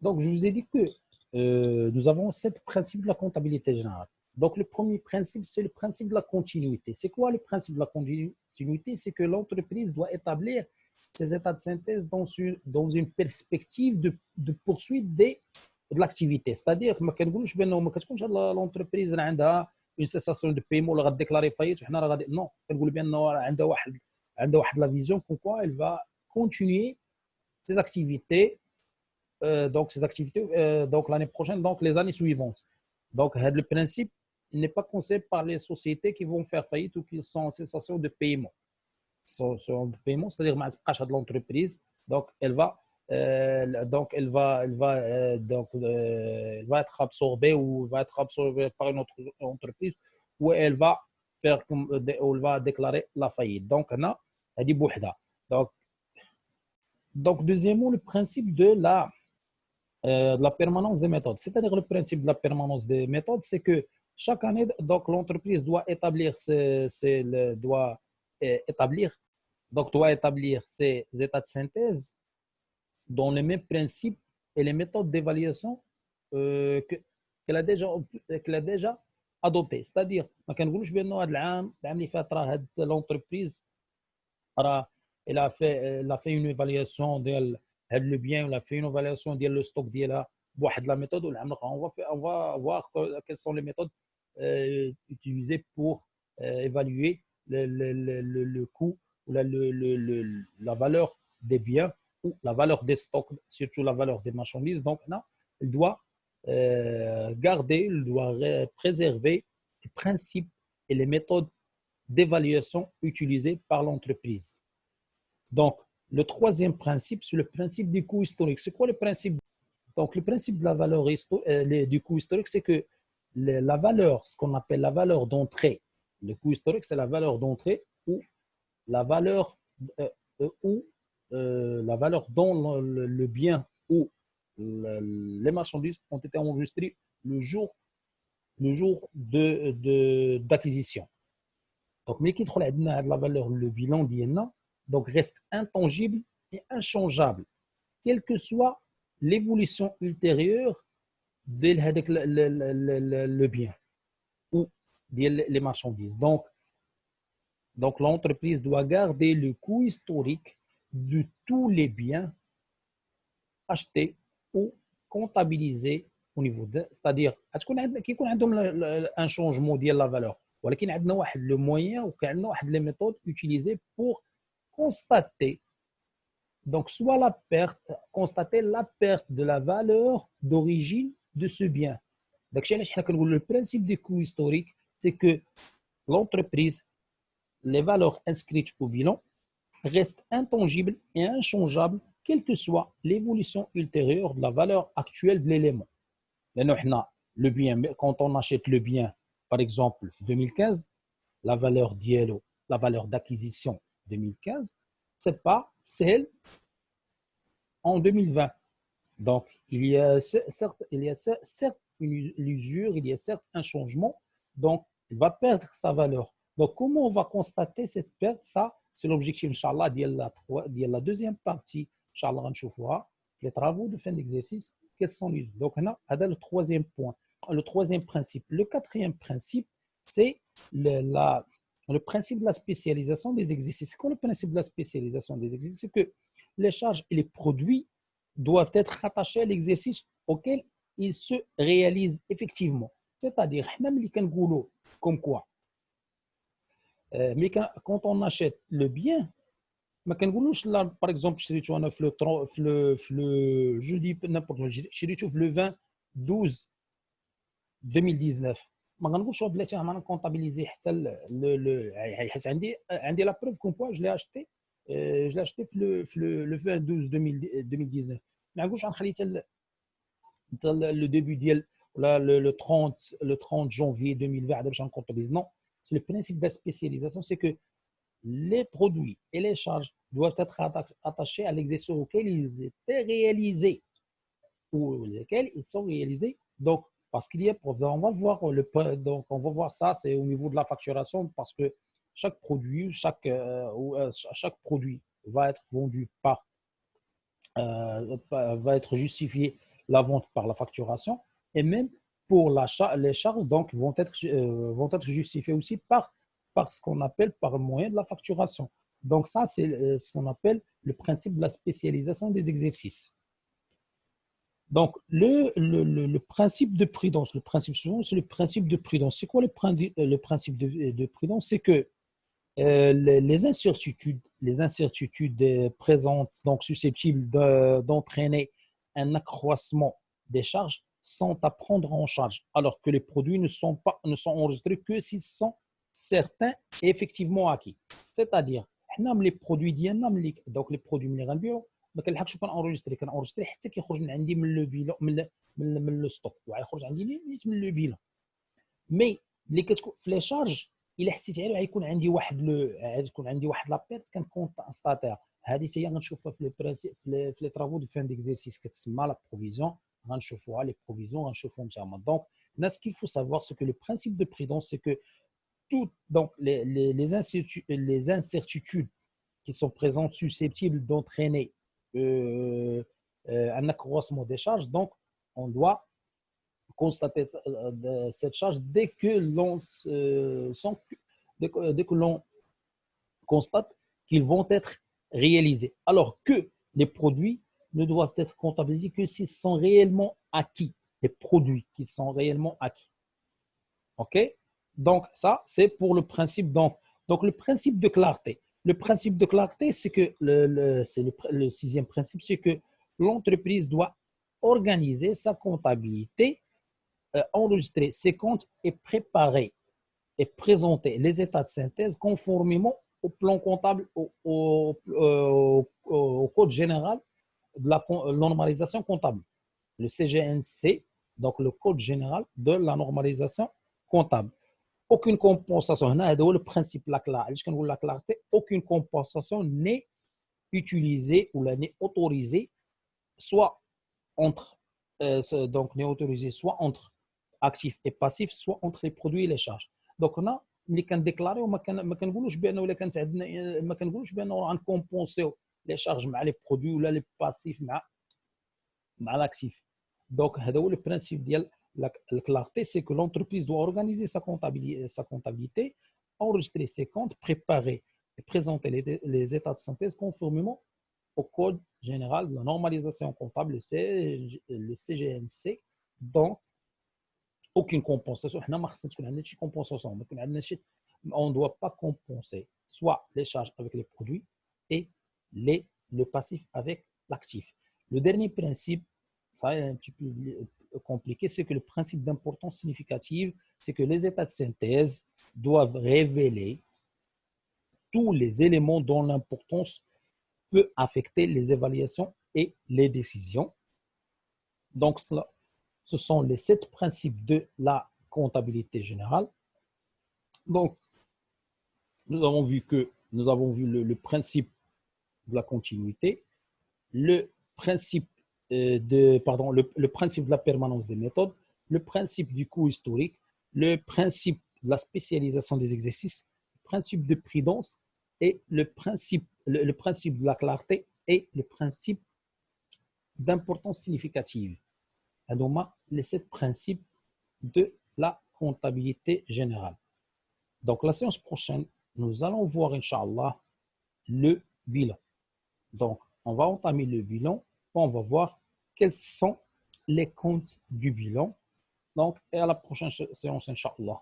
Donc, je vous ai dit que nous avons 7 principes de la comptabilité générale. Donc, le premier principe, c'est le principe de la continuité. C'est quoi le principe de la continuité? C'est que l'entreprise doit établir ses états de synthèse dans une perspective de poursuite de l'activité. C'est-à-dire, ما كنقولوش بانه ما كتكونش l'entreprise عندها une cessation de paiement ولا غاديكلاري فايت وحنا راه غادي نو كنقول بانه عندها واحد la vision comme quoi elle va continuer ses activités donc ces activités donc l'année prochaine, donc les années suivantes. Donc le principe n'est pas conseillé par les sociétés qui vont faire faillite ou qui sont en cessation de paiement. De paiement, c'est-à-dire que l'entreprise, donc elle va être absorbée ou va être absorbée par une autre entreprise où elle va faire où elle va déclarer la faillite. Donc on a dit donc deuxièmement le principe de la permanence des méthodes. C'est-à-dire le principe de la permanence des méthodes, c'est que chaque année, donc l'entreprise doit établir doit établir ses états de synthèse dans les mêmes principes et les méthodes d'évaluation qu'elle a déjà adoptées. C'est-à-dire, ما كنقولوش بانه هذا العام اللي فات راه هذه l'entreprise elle a fait une évaluation de le bien, elle a fait une évaluation de le stock ديالها بواحد la méthode on va voir quelles sont les méthodes utilisées pour évaluer le coût ou la valeur des biens ou la valeur des stocks, surtout la valeur des marchandises. Donc là, elle doit garder, elle doit préserver les principes et les méthodes d'évaluation utilisées par l'entreprise. Donc, le troisième principe, c'est le principe du coût historique. C'est quoi le principe? Donc, le principe de la valeur du coût historique, c'est que la valeur, ce qu'on appelle la valeur d'entrée, le coût historique, c'est la valeur d'entrée ou la valeur la valeur dont le bien ou les marchandises ont été enregistrées le jour d'acquisition. Donc, mais qui trouve la valeur, le bilan d'IENA, donc reste intangible et inchangeable, quelle que soit l'évolution ultérieure de le bien ou les marchandises. Donc l'entreprise doit garder le coût historique de tous les biens achetés ou comptabilisés au niveau de, c'est-à-dire كيكون عندهم un changement ديال la valeur, ولكن عندنا واحد le moyen ou عندنا واحد les méthodes utilisées pour constater donc soit constater la perte de la valeur d'origine de ce bien. Donc le principe du coût historique, c'est que l'entreprise, les valeurs inscrites au bilan restent intangibles et inchangeables, quelle que soit l'évolution ultérieure de la valeur actuelle de l'élément. Le bien, quand on achète le bien, par exemple, 2015, la valeur d'acquisition 2015, c'est pas celle en 2020. Donc, il y a certes une usure, il y a certes un changement, donc il va perdre sa valeur. Donc, comment on va constater cette perte? Ça, c'est l'objectif, Inch'Allah, de la deuxième partie, Inch'Allah, les travaux de fin d'exercice, quels sont les. Donc, on a le troisième point, le troisième principe. Le quatrième principe, c'est le principe de la spécialisation des exercices. Quand le principe de la spécialisation des exercices, c'est que les charges et les produits doivent être rattachés à l'exercice auquel ils se réalisent effectivement. C'est-à-dire, comme quoi, mais quand on achète le bien, par exemple, je dis n'importe quoi, le 20 12 2019 ما غنقولش بلاتي ما نكونطابيليزي حتى حيت عندي لا بروف كوم كوا je l'ai acheté le 20 12 2019 ما نقولش غنخلي حتى le début ديال le 30 janvier 2020 باش نكونطابيليز. Non, c'est le principe de la spécialisation, c'est que les produits et les charges doivent être attachés à l'exercice auquel ils étaient réalisés ou lesquels ils sont réalisés. Donc, parce qu'il y a, on va voir donc on va voir ça, c'est au niveau de la facturation, parce que chaque produit, chaque produit va être vendu va être justifié la vente par la facturation et même pour les charges donc, vont être justifiées aussi par ce qu'on appelle par le moyen de la facturation. Donc ça, c'est ce qu'on appelle le principe de la spécialisation des exercices. Donc, le principe de prudence, le principe suivant, c'est le principe de prudence. C'est quoi le principe de prudence? C'est que les incertitudes présentes, donc susceptibles d'entraîner un accroissement des charges, sont à prendre en charge, alors que les produits ne sont enregistrés que s'ils sont certains et effectivement acquis. C'est-à-dire, les produits ديالنا donc les produits اللي غنبيعوا ما كنلحقش كنورجستري حتى كيخرج من عندي من لو بيلون من لو ستوك وغيخرج عندي نيت من لو بيلون. مي اللي كتكون في لي شارج الا حسيت عليه غيكون عندي تكون عندي واحد لا بيرت كنكونستاتيها. هذه هي غنشوفها في لي برانسيب في لي طرافو دو فان ديكزيرسيس كتسمى لا بروفيزيون. غنشوفوها لي بروفيزيون غنشوفوهم تما. دونك ce qu'il faut savoir c'est que le principe de prudence c'est que donc les incertitudes qui sont présentes susceptibles d'entraîner un accroissement des charges, donc on doit constater cette charge dès que l'on constate qu'ils vont être réalisés, alors que les produits ne doivent être comptabilisés que s'ils sont réellement acquis, les produits qui sont réellement acquis. OK? Donc, ça, c'est pour le principe. Donc, le principe de clarté. Le principe de clarté, c'est que le sixième principe, c'est que l'entreprise doit organiser sa comptabilité, enregistrer ses comptes et préparer et présenter les états de synthèse conformément au plan comptable, au code général de la normalisation comptable, le CGNC, donc le code général de la normalisation comptable. Aucune compensation, le principe la clarté, aucune compensation n'est utilisée ou n'est autorisée, soit entre donc n'est autorisée soit entre actifs et passifs, soit entre les produits et les charges. Donc on a اللي كنديكلاريو ما كنقولوش بانه الا كانت عندنا ما كنقولوش بانه غنكومبونسيو لي شارج مع لي برودوي ولا لي باسيف مع لاكتيف. دونك هذا هو البرانسيب ديال la clarté, c'est que l'entreprise doit organiser sa comptabilité, enregistrer ses comptes, préparer et présenter les états de synthèse conformément au code général de la normalisation comptable, le CGNC. Donc, aucune compensation. On ne doit pas compenser soit les charges avec les produits et le passif avec l'actif. Le dernier principe, ça est un petit peu compliqué, c'est que le principe d'importance significative, c'est que les états de synthèse doivent révéler tous les éléments dont l'importance peut affecter les évaluations et les décisions. Donc, ce sont les 7 principes de la comptabilité générale. Donc, nous avons vu le principe de la continuité, le principe le principe de la permanence des méthodes, le principe du coût historique, le principe de la spécialisation des exercices, le principe de prudence et le principe de la clarté et le principe d'importance significative. Les 7 principes de la comptabilité générale. Donc, la séance prochaine, nous allons voir, Inch'Allah, le bilan. Donc, on va entamer le bilan. On va voir quels sont les comptes du bilan. Donc, et à la prochaine séance, Inch'Allah.